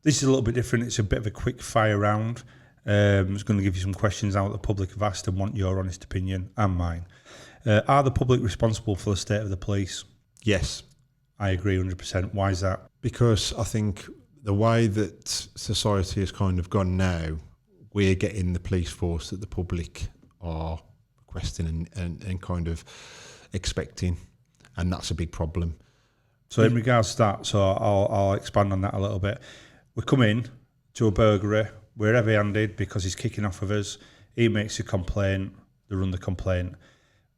This is a little bit different. It's a bit of a quick fire round. It's going to give you some questions now that the public have asked and want your honest opinion and mine. Are the public responsible for the state of the police? Yes. I agree 100%. Why is that? Because I think the way that society has kind of gone now, we're getting the police force that the public are requesting and kind of expecting, and that's a big problem. So in regards to that, so I'll expand on that a little bit. We come in to a burglary, we're heavy-handed because he's kicking off of us, he makes a complaint, they run the complaint.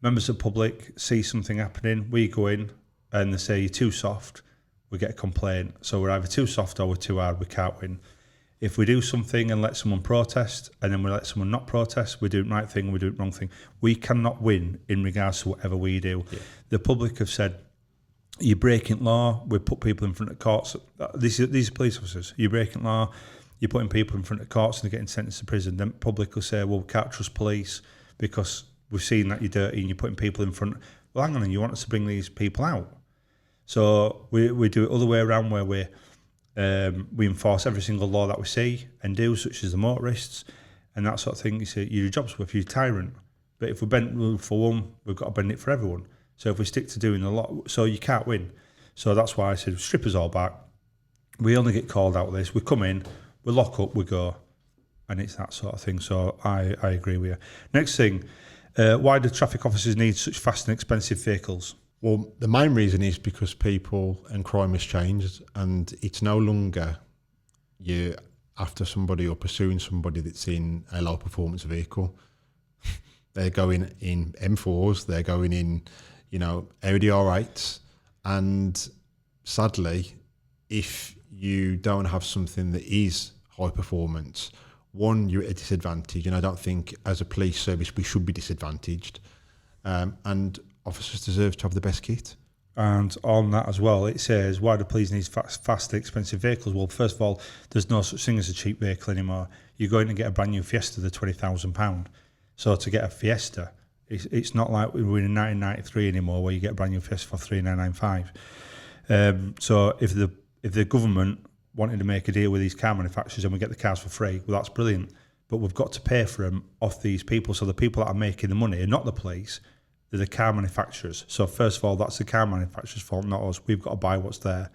Members of the public see something happening, we go in and they say you're too soft, we get a complaint. So we're either too soft or we're too hard, we can't win. If we do something and let someone protest, and then we let someone not protest, we do the right thing and we do the wrong thing. We cannot win in regards to whatever we do. Yeah. The public have said, you're breaking law, we put people in front of courts. These are police officers. You're breaking law, you're putting people in front of courts and they're getting sentenced to prison. Then the public will say, well, we can't trust police because we've seen that you're dirty and you're putting people in front. Well, hang on, you want us to bring these people out. So we do it other way around where we enforce every single law that we see and do, such as the motorists and that sort of thing. You say, your job's worth, you're a tyrant. But if we bend the rule for one, we've got to bend it for everyone. So if we stick to doing a lot, so you can't win. So that's why I said, strip us all back. We only get called out of this. We come in, we lock up, we go. And it's that sort of thing. So I agree with you. Next thing, why do traffic officers need such fast and expensive vehicles? Well, the main reason is because people and crime has changed, and it's no longer you're after somebody or pursuing somebody that's in a low performance vehicle. They're going in M4s, they're going in, Audi R8s, and sadly, if you don't have something that is high performance, one, you're at a disadvantage, and I don't think as a police service we should be disadvantaged, and officers deserve to have the best kit. And on that as well, it says, why do police need fast expensive vehicles? Well, first of all, there's no such thing as a cheap vehicle anymore. You're going to get a brand new Fiesta, the £20,000. So to get a Fiesta, it's not like we were in 1993 anymore where you get a brand new Fiesta for $3,995. So if the government wanted to make a deal with these car manufacturers and we get the cars for free, well, that's brilliant. But we've got to pay for them off these people. So the people that are making the money are not the police, they're the car manufacturers. So first of all, that's the car manufacturer's fault, not us. We've got to buy what's there.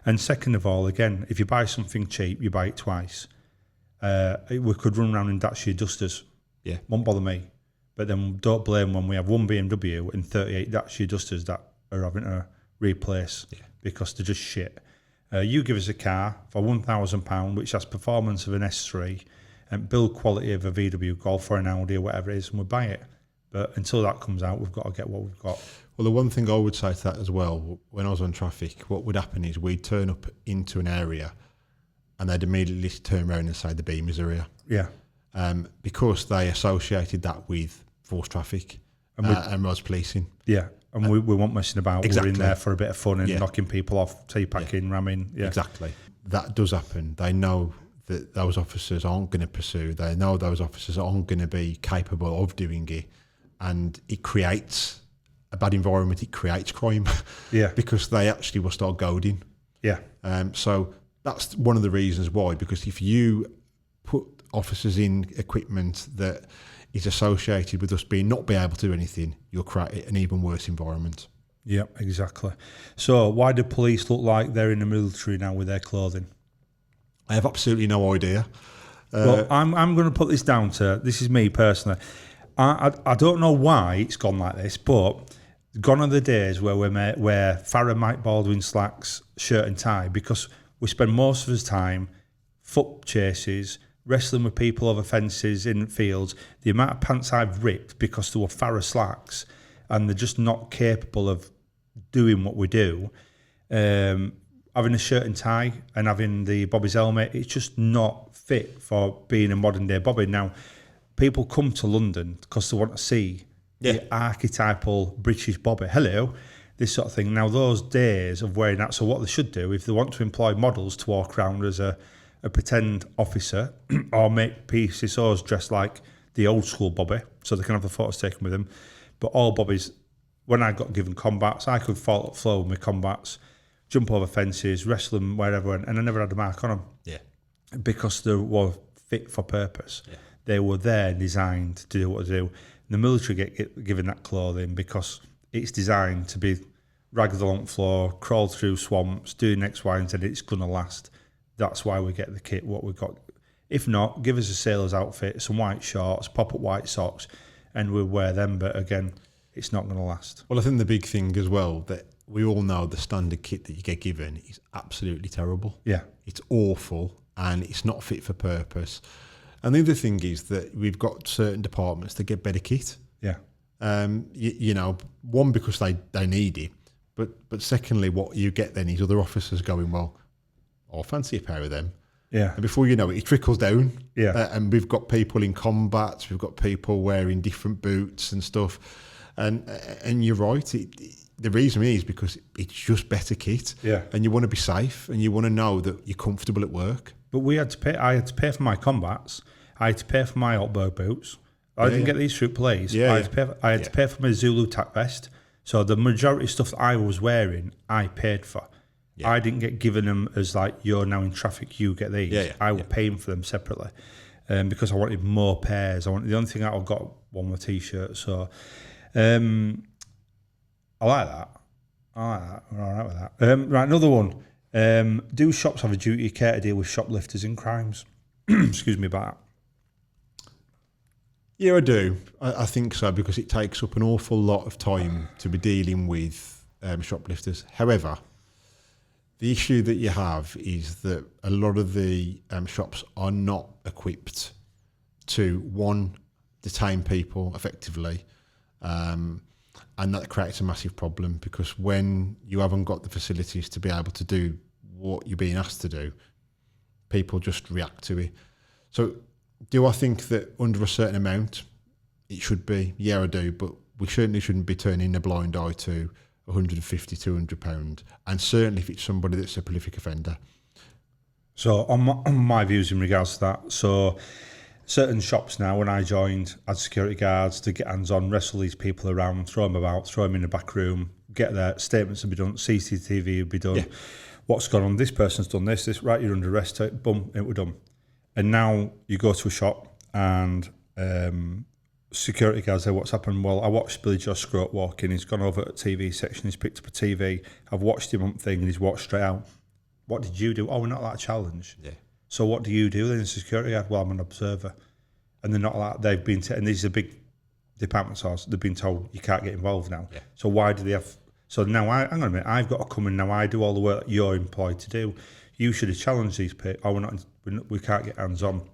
And second of all, again, if you buy something cheap, you buy it twice. We could run around in Dacia Dusters. Yeah. Won't bother me. But then don't blame when we have one BMW and 38 Dacia Dusters that are having to replace because they're just shit. You give us a car for £1,000, which has performance of an S3 and build quality of a VW Golf or an Audi or whatever it is, and we'll buy it. But until that comes out, we've got to get what we've got. Well, the one thing I would say to that as well, when I was on traffic, what would happen is we'd turn up into an area and they'd immediately turn around and say the Beamers are here. Yeah. Because they associated that with forced traffic and roads policing. Yeah, and we weren't messing about. Exactly. We're in there for a bit of fun and knocking people off, teapacking, ramming. Yeah. Exactly. That does happen. They know that those officers aren't going to pursue. They know those officers aren't going to be capable of doing it. And it creates a bad environment. It creates crime. Yeah. Because they actually will start goading. Yeah. So that's one of the reasons why. Because if you put officers in equipment that is associated with us not being able to do anything, you'll create an even worse environment. Yeah, exactly. So why do police look like they're in the military now with their clothing? I have absolutely no idea. Well, I'm going to put this down to, this is me personally. I don't know why it's gone like this, but gone are the days where we wear Farrah Mike Baldwin slacks, shirt and tie, because we spend most of the time foot chases, wrestling with people over fences in fields. The amount of pants I've ripped because they were Farrah slacks and they're just not capable of doing what we do. Having a shirt and tie and having the Bobby's helmet, it's just not fit for being a modern day Bobby. Now, people come to London because they want to see the archetypal British Bobby. Hello, this sort of thing. Now, those days of wearing that, so what they should do, if they want to employ models to walk around as a pretend officer or make PCSOs dressed like the old school Bobby so they can have the photos taken with them. But all Bobbies, when I got given combats, I could flow with my combats, jump over fences, wrestle them wherever, and I never had a mark on them. Yeah. Because they were fit for purpose. Yeah. They were there designed to do what they do. The military get given that clothing because it's designed to be ragged along the floor, crawl through swamps, doing X, Y, and Z. It's going to last. That's why we get the kit, what we've got. If not, give us a sailor's outfit, some white shorts, pop-up white socks, and we'll wear them. But again, it's not going to last. Well, I think the big thing as well, that we all know the standard kit that you get given is absolutely terrible. Yeah. It's awful and it's not fit for purpose. And the other thing is that we've got certain departments that get better kit. Yeah. You know, one, because they need it, but secondly, what you get then is other officers going, well, I'll fancy a pair of them. Yeah. And before you know it, it trickles down. Yeah. And we've got people in combats, we've got people wearing different boots and stuff. And you're right, the reason is because it's just better kit. Yeah. And you want to be safe and you want to know that you're comfortable at work. But I had to pay for my combats. I had to pay for my Altberg boots. I didn't get these through police. I had to pay for my Zulu tack vest. So the majority of stuff that I was wearing, I paid for. Yeah. I didn't get given them as like, you're now in traffic, you get these. I was paying for them separately because I wanted more pairs. The only thing I got one more T-shirt. So I like that. We're all right with that. Right, another one. Do shops have a duty of care to deal with shoplifters and crimes? Excuse me about that. Yeah, I do. I think so, because it takes up an awful lot of time to be dealing with shoplifters. However, the issue that you have is that a lot of the shops are not equipped to, one, detain people effectively, and that creates a massive problem, because when you haven't got the facilities to be able to do what you're being asked to do, people just react to it. So do I think that under a certain amount it should be? Yeah, I do, but we certainly shouldn't be turning a blind eye to £150, £200, and certainly if it's somebody that's a prolific offender. So on my views in regards to that, so certain shops now, when I joined, had security guards to get hands on, wrestle these people around, throw them about, throw them in the back room, get their statements to be done, CCTV would be done. Yeah. What's gone on? This person's done this, right, you're under arrest, boom, it was done. And now you go to a shop and security guards say, what's happened? Well, I watched Billy Joe Scroat walk in, he's gone over to the TV section, he's picked up a TV, I've watched him on thing and he's walked straight out. What did you do? Oh, we're not allowed to challenge. Yeah. So what do you do then, security guard? Well, I'm an observer. And they're not allowed, they've been, and these are big department stores, they've been told you can't get involved now. Yeah. So why do they have, so now hang on a minute, I've got to come in now, I do all the work that you're employed to do. You should have challenged these people. Oh, we can't get hands on.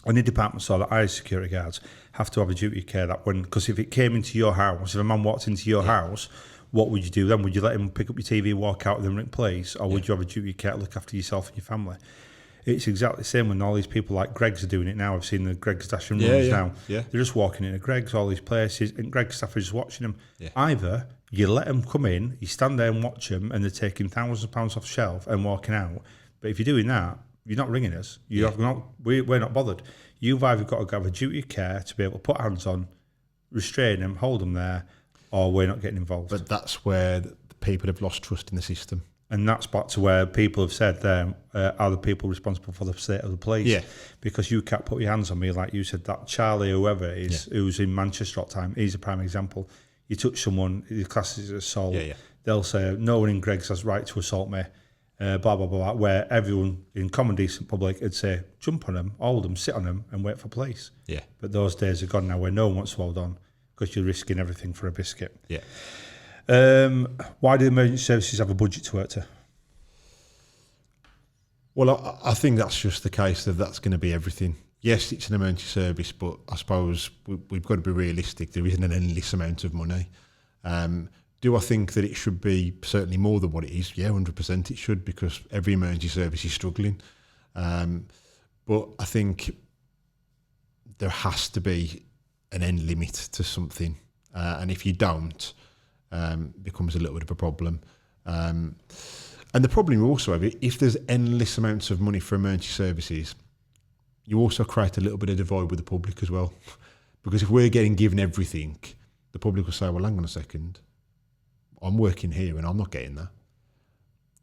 Any department store that hires security guards have to have a duty of care that when, because if it came into your house, if a man walked into your house, what would you do then? Would you let him pick up your TV, walk out with him in place, or would you have a duty of care to look after yourself and your family? It's exactly the same when all these people like Greg's are doing it now. I've seen the Greg's dashing runs now. Yeah. They're just walking into Greg's, all these places, and Greg's staff are just watching them. Yeah. Either you let them come in, you stand there and watch them, and they're taking thousands of pounds off the shelf and walking out. But if you're doing that, you're not ringing us. We're not bothered. You've either got to have a duty of care to be able to put hands on, restrain them, hold them there, or we're not getting involved. But that's where the people have lost trust in the system. And that's back to where people have said are the people responsible for the state of the police? Yeah. Because you can't put your hands on me, like you said, that Charlie, whoever it is, who's in Manchester all the time, he's a prime example. You touch someone, the class is assault. Yeah. They'll say, no one in Greg's has right to assault me. Blah, blah, blah, where everyone in common decent public would say, jump on them, hold them, sit on them and wait for police. Yeah. But those days are gone now where no one wants to hold on because you're risking everything for a biscuit. Yeah. Why do emergency services have a budget to work to? Well, I think that's just the case of that's going to be everything. Yes, it's an emergency service, but I suppose we've got to be realistic. There isn't an endless amount of money. Do I think that it should be certainly more than what it is? Yeah, 100% it should, because every emergency service is struggling. But I think there has to be an end limit to something. And if you don't, it becomes a little bit of a problem. And the problem you also have, if there's endless amounts of money for emergency services, you also create a little bit of divide with the public as well. Because if we're getting given everything, the public will say, well, hang on a second, I'm working here and I'm not getting that.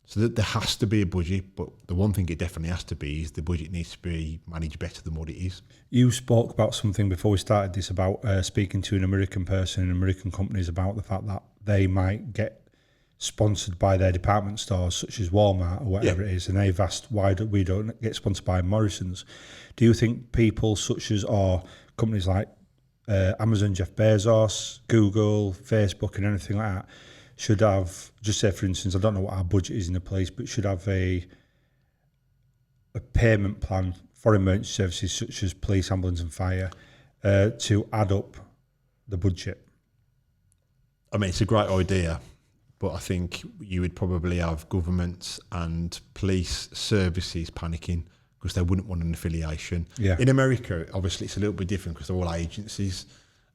So that there has to be a budget, but the one thing it definitely has to be is the budget needs to be managed better than what it is. You spoke about something before we started this about speaking to an American person in American companies about the fact that they might get sponsored by their department stores, such as Walmart or whatever it is, and they've asked why we don't get sponsored by Morrison's. Do you think people such as, or companies like Amazon, Jeff Bezos, Google, Facebook, and anything like that should have, just say for instance, I don't know what our budget is in the police, but should have a payment plan for emergency services such as police, ambulance and fire to add up the budget? I mean, it's a great idea, but I think you would probably have governments and police services panicking because they wouldn't want an affiliation. Yeah. In America, obviously, it's a little bit different because they're all agencies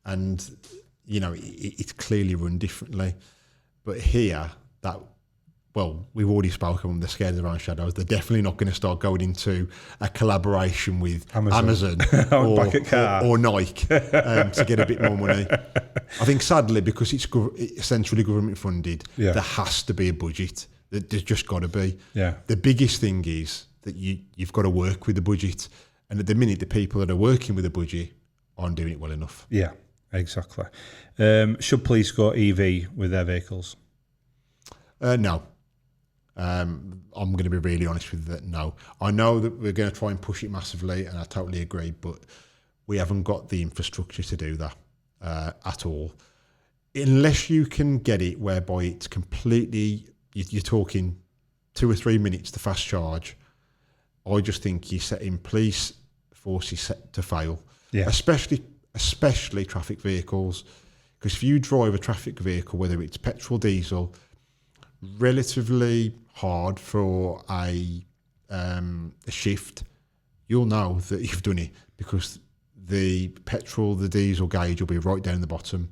and, you know, it's clearly run differently. But here, we've already spoken on the scared around shadows. They're definitely not going to start going into a collaboration with Amazon or Nike to get a bit more money. I think sadly, because it's essentially government funded, there has to be a budget. There's just got to be. Yeah. The biggest thing is that you've got to work with the budget. And at the minute, the people that are working with the budget aren't doing it well enough. Yeah, exactly. Should police go EV with their vehicles? No. I'm going to be really honest with that. No, I know that we're going to try and push it massively, and I totally agree. But we haven't got the infrastructure to do that at all. Unless you can get it whereby it's completely, you're talking 2 or 3 minutes to fast charge. I just think you're setting police forces set to fail. Yeah. Especially traffic vehicles, because if you drive a traffic vehicle, whether it's petrol, diesel, relatively hard for a shift, you'll know that you've done it because the petrol, the diesel gauge will be right down the bottom.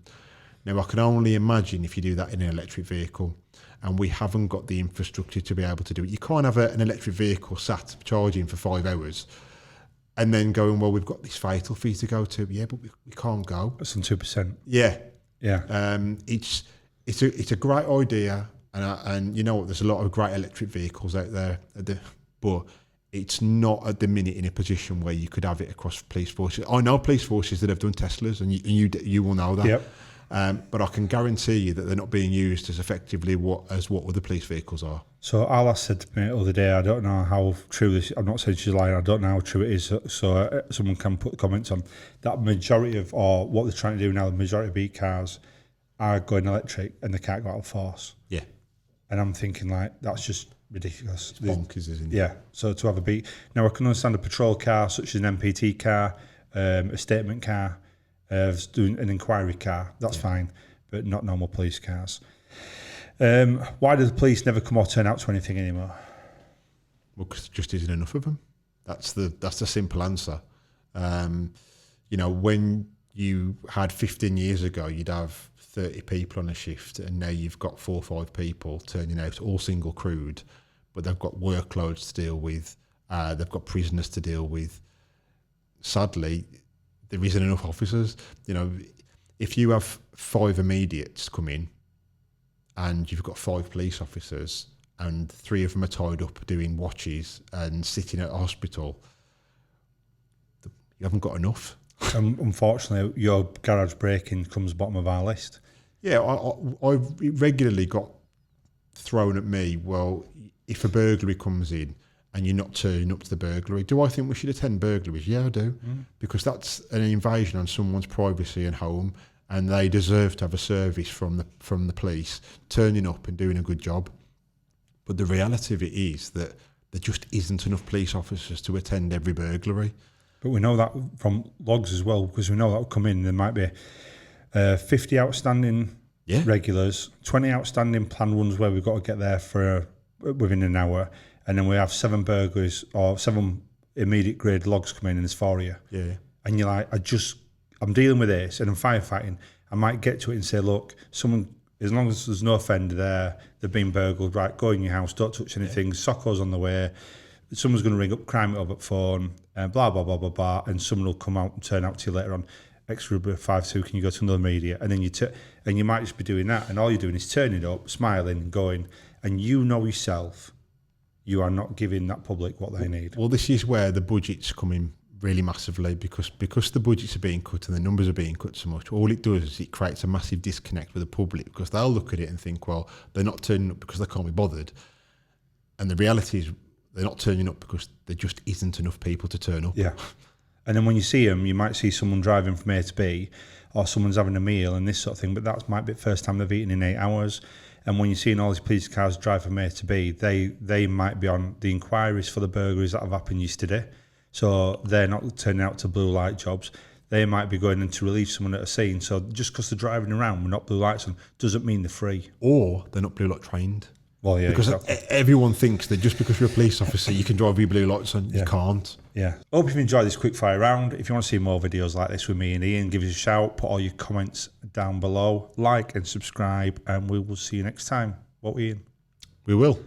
Now, I can only imagine if you do that in an electric vehicle, and we haven't got the infrastructure to be able to do it. You can't have an electric vehicle sat charging for 5 hours and then going, well, we've got this fatal fee to go to. Yeah, but we can't go. That's on 2%. Yeah. Yeah. It's a great idea. And you know what, there's a lot of great electric vehicles out there, but it's not at the minute in a position where you could have it across police forces. I know police forces that have done Teslas, and you will know that. Yep. But I can guarantee you that they're not being used as effectively as what other police vehicles are. So Alice said to me the other day, I don't know how true this. I'm not saying she's lying. I don't know how true it is. So someone can put comments on that. Majority of, or what they're trying to do now, the majority of e-cars are going electric, and they can't go out of force. Yeah. And I'm thinking, like, that's just ridiculous. It's bonkers, isn't it? Yeah. So to have a beat. Now, I can understand a patrol car, such as an MPT car, a statement car, doing an inquiry car. That's fine, but not normal police cars. Why do the police never come or turn out to anything anymore? Well, because there just isn't enough of them. That's the simple answer. You know, when you had 15 years ago, you'd have 30 people on a shift, and now you've got 4 or 5 people turning out, all single crewed, but they've got workloads to deal with, they've got prisoners to deal with. Sadly, there isn't enough officers. You know, if you have 5 immediates come in and you've got 5 police officers and 3 of them are tied up doing watches and sitting at a hospital, you haven't got enough. Unfortunately, your garage breaking comes bottom of our list. Yeah, I regularly got thrown at me, well, if a burglary comes in and you're not turning up to the burglary, do I think we should attend burglaries? Yeah, I do. Because that's an invasion on someone's privacy and home, and they deserve to have a service from the police turning up and doing a good job. But the reality of it is that there just isn't enough police officers to attend every burglary. But we know that from logs as well, because we know that will come in. There might be 50 outstanding regulars, 20 outstanding planned ones where we've got to get there for within an hour, and then we have 7 burglaries or 7 immediate grade logs come in, and there's 4 of you. Yeah. And you're like, I'm dealing with this, and I'm firefighting. I might get to it and say, look, someone, as long as there's no offender there, they've been burgled, right, go in your house, don't touch anything, Socco's on the way, someone's going to ring up Crime It Over phone, blah, blah, blah, blah, blah, and someone will come out and turn out to you later on, X-52, can you go to another media? And then you might just be doing that, and all you're doing is turning up, smiling, and going, and you know yourself, you are not giving that public what they need. Well, this is where the budget's coming really massively because the budgets are being cut and the numbers are being cut so much. All it does is it creates a massive disconnect with the public because they'll look at it and think, well, they're not turning up because they can't be bothered. And the reality is they're not turning up because there just isn't enough people to turn up. Yeah. And then when you see them, you might see someone driving from A to B or someone's having a meal and this sort of thing, but that might be the first time they've eaten in 8 hours. And when you're seeing all these police cars drive from A to B, they might be on the inquiries for the burglaries that have happened yesterday. So they're not turning out to blue light jobs. They might be going in to relieve someone at a scene. So just because they're driving around with not blue lights on doesn't mean they're free. Or they're not blue light trained. Well, yeah, because exactly. Everyone thinks that just because you're a police officer, you can drive with your blue lights on. Yeah. You can't. Yeah. Hope you've enjoyed this quick fire round. If you want to see more videos like this with me and Ian, give us a shout. Put all your comments down below. Like and subscribe, and we will see you next time. What, Ian? We will.